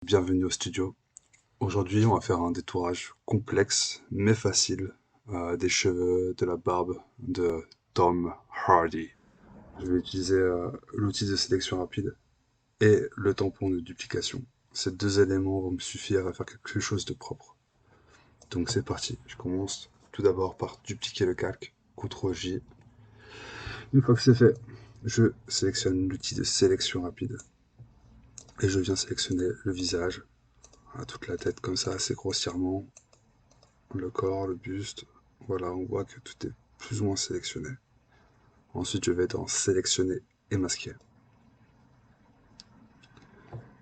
Bienvenue au studio. Aujourd'hui, on va faire un détourage complexe mais facile des cheveux, de la barbe de Tom Hardy. Je vais utiliser l'outil de sélection rapide et le tampon de duplication. Ces deux éléments vont me suffire à faire quelque chose de propre. Donc c'est parti. Je commence tout d'abord par dupliquer le calque. CTRL-J. Une fois que c'est fait, je sélectionne l'outil de sélection rapide et je viens sélectionner le visage, toute la tête comme ça, assez grossièrement, le corps, le buste. Voilà, on voit que tout est plus ou moins sélectionné. Ensuite, je vais dans sélectionner et masquer.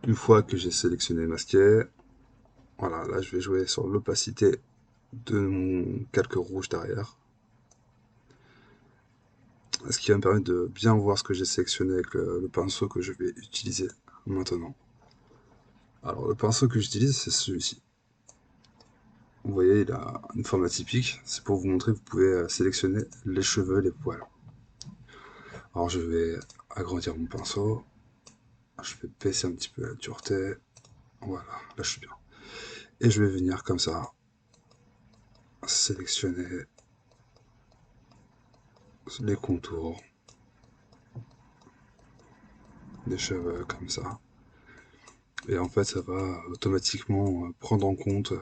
Une fois que j'ai sélectionné et masqué, voilà, là je vais jouer sur l'opacité de mon calque rouge derrière. Ce qui va me permettre de bien voir ce que j'ai sélectionné avec le pinceau que je vais utiliser maintenant. Alors le pinceau que j'utilise, c'est celui-ci. Vous voyez, il a une forme atypique. C'est pour vous montrer que vous pouvez sélectionner les cheveux, les poils. Alors je vais agrandir mon pinceau. Je vais baisser un petit peu la dureté. Voilà, là je suis bien. Et je vais venir comme ça, sélectionner les contours des cheveux comme ça. Et en fait, ça va automatiquement prendre en compte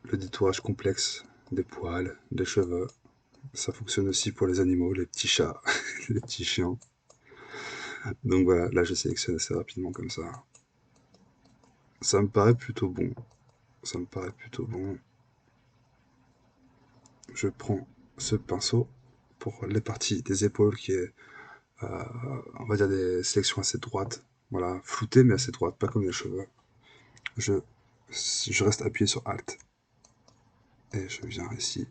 le détourage complexe des poils, des cheveux. Ça fonctionne aussi pour les animaux, les petits chats, les petits chiens. Donc voilà, là je sélectionne assez rapidement comme ça. Ça me paraît plutôt bon. Ça me paraît plutôt bon. Je prends ce pinceau pour les parties des épaules qui est, on va dire, des sélections assez droites. Voilà, floutées mais assez droites, pas comme les cheveux. Je, je reste appuyé sur Alt. Et je viens ici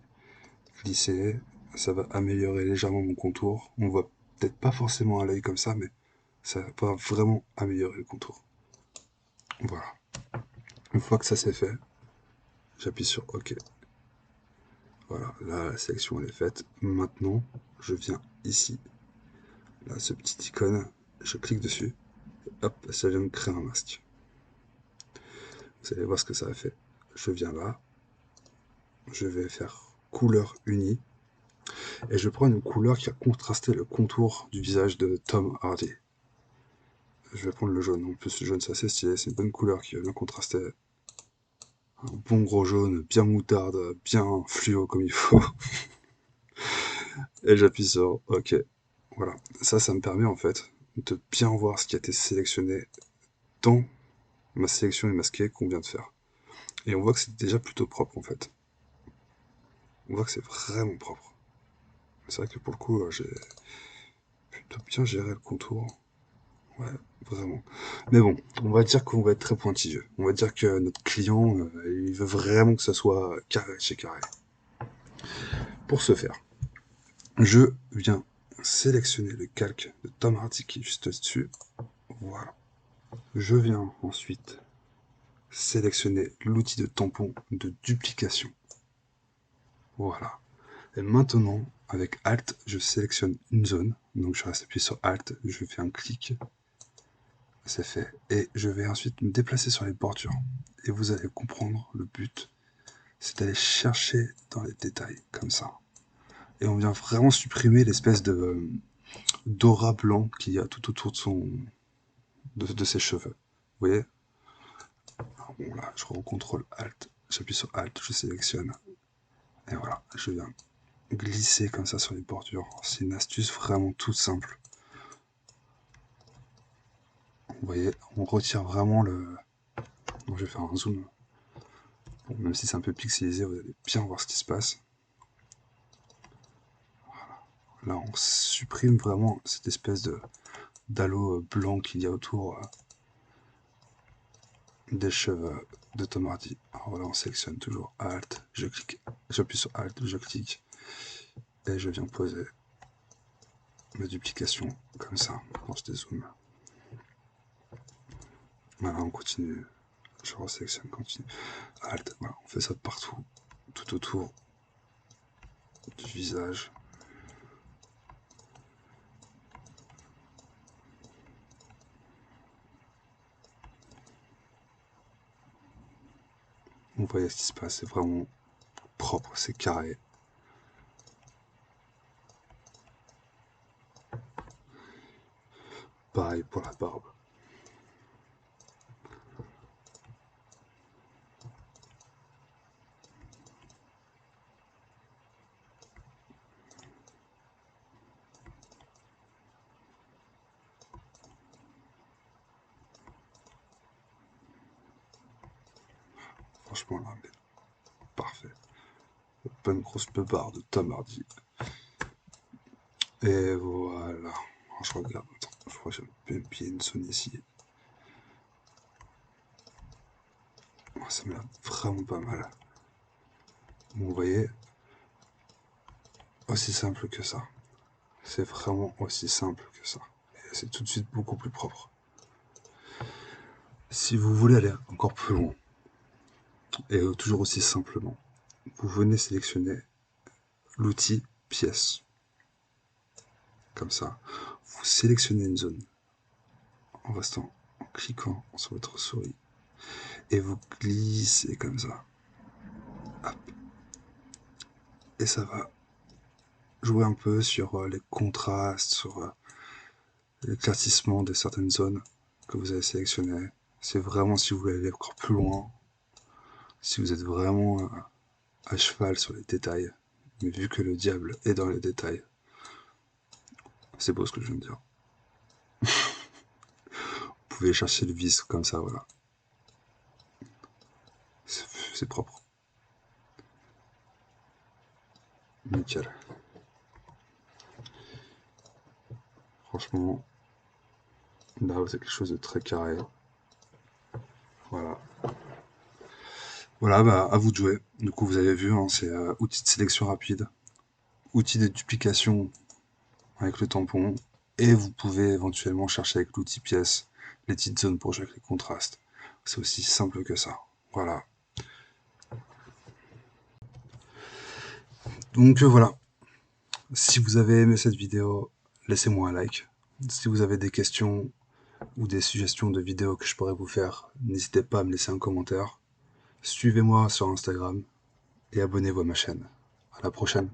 glisser. Ça va améliorer légèrement mon contour. On voit peut-être pas forcément à l'œil comme ça, mais ça va vraiment améliorer le contour. Voilà. Une fois que ça c'est fait, j'appuie sur OK. Voilà, là la sélection elle est faite. Maintenant, je viens ici. Là, ce petit icône, je clique dessus. Hop, ça vient me créer un masque. Vous allez voir ce que ça a fait. Je viens là. Je vais faire couleur unie. Et je prends une couleur qui a contrasté le contour du visage de Tom Hardy. Je vais prendre le jaune. En plus, le jaune, c'est assez stylé. C'est une bonne couleur qui va bien contraster. Un bon gros jaune, bien moutarde, bien fluo comme il faut. Et j'appuie sur OK. Voilà. Ça me permet en fait de bien voir ce qui a été sélectionné dans ma sélection et masquée qu'on vient de faire. Et on voit que c'est déjà plutôt propre en fait. On voit que c'est vraiment propre. C'est vrai que pour le coup, j'ai plutôt bien géré le contour. Ouais, vraiment. Mais bon, on va dire qu'on va être très pointilleux. On va dire que notre client, il veut vraiment que ça soit carré chez carré. Pour ce faire, je viens sélectionner le calque de Tom Hardy qui est juste dessus. Voilà. Je viens ensuite sélectionner l'outil de tampon de duplication. Voilà. Et maintenant, avec Alt, je sélectionne une zone. Donc je reste appuyé sur Alt, je fais un clic. C'est fait. Et je vais ensuite me déplacer sur les bordures. Et vous allez comprendre le but, c'est d'aller chercher dans les détails, comme ça. Et on vient vraiment supprimer l'espèce de d'aura blanc qu'il y a tout autour de ses cheveux. Vous voyez? Alors bon, là, je recontrôle Alt, j'appuie sur Alt, je sélectionne. Et voilà, je viens glisser comme ça sur les bordures. C'est une astuce vraiment toute simple. Vous voyez, on retire vraiment le... Bon, je vais faire un zoom. Bon, même si c'est un peu pixelisé, vous allez bien voir ce qui se passe. Là, on supprime vraiment cette espèce de d'halo blanc qu'il y a autour des cheveux de Tom Hardy. Alors là, on sélectionne toujours Alt, je clique, j'appuie sur Alt, je clique, et je viens poser ma duplication comme ça. Alors je dézoome. Voilà, on continue. Je resélectionne, continue. Alt, voilà, on fait ça partout, tout autour du visage. Vous voyez ce qui se passe, c'est vraiment propre, c'est carré. Pareil pour la barbe. Franchement là, mais parfait. Pas une grosse beubare de Tom Hardy. Et voilà. Alors, je regarde, attends, je crois que j'ai bien une zone ici. Oh, ça m'a l'air vraiment pas mal. Bon, vous voyez, aussi simple que ça. C'est vraiment aussi simple que ça. Et c'est tout de suite beaucoup plus propre. Si vous voulez aller encore plus loin, et toujours aussi simplement, vous venez sélectionner l'outil pièce. Comme ça, vous sélectionnez une zone en restant, en cliquant sur votre souris, et vous glissez comme ça. Hop. Et ça va jouer un peu sur les contrastes, sur l'éclaircissement de certaines zones que vous avez sélectionnées. C'est vraiment si vous voulez aller encore plus loin, si vous êtes vraiment à cheval sur les détails, mais vu que le diable est dans les détails, c'est beau ce que je viens de dire. Vous pouvez chercher le vice comme ça, voilà. C'est propre. Nickel. Franchement, là, c'est quelque chose de très carré. Voilà. Voilà, bah, à vous de jouer. Du coup, vous avez vu, hein, c'est outil de sélection rapide, outil de duplication avec le tampon, et vous pouvez éventuellement chercher avec l'outil pièce les petites zones pour jouer avec les contrastes. C'est aussi simple que ça. Voilà. Donc voilà. Si vous avez aimé cette vidéo, laissez-moi un like. Si vous avez des questions ou des suggestions de vidéos que je pourrais vous faire, n'hésitez pas à me laisser un commentaire. Suivez-moi sur Instagram et abonnez-vous à ma chaîne. À la prochaine.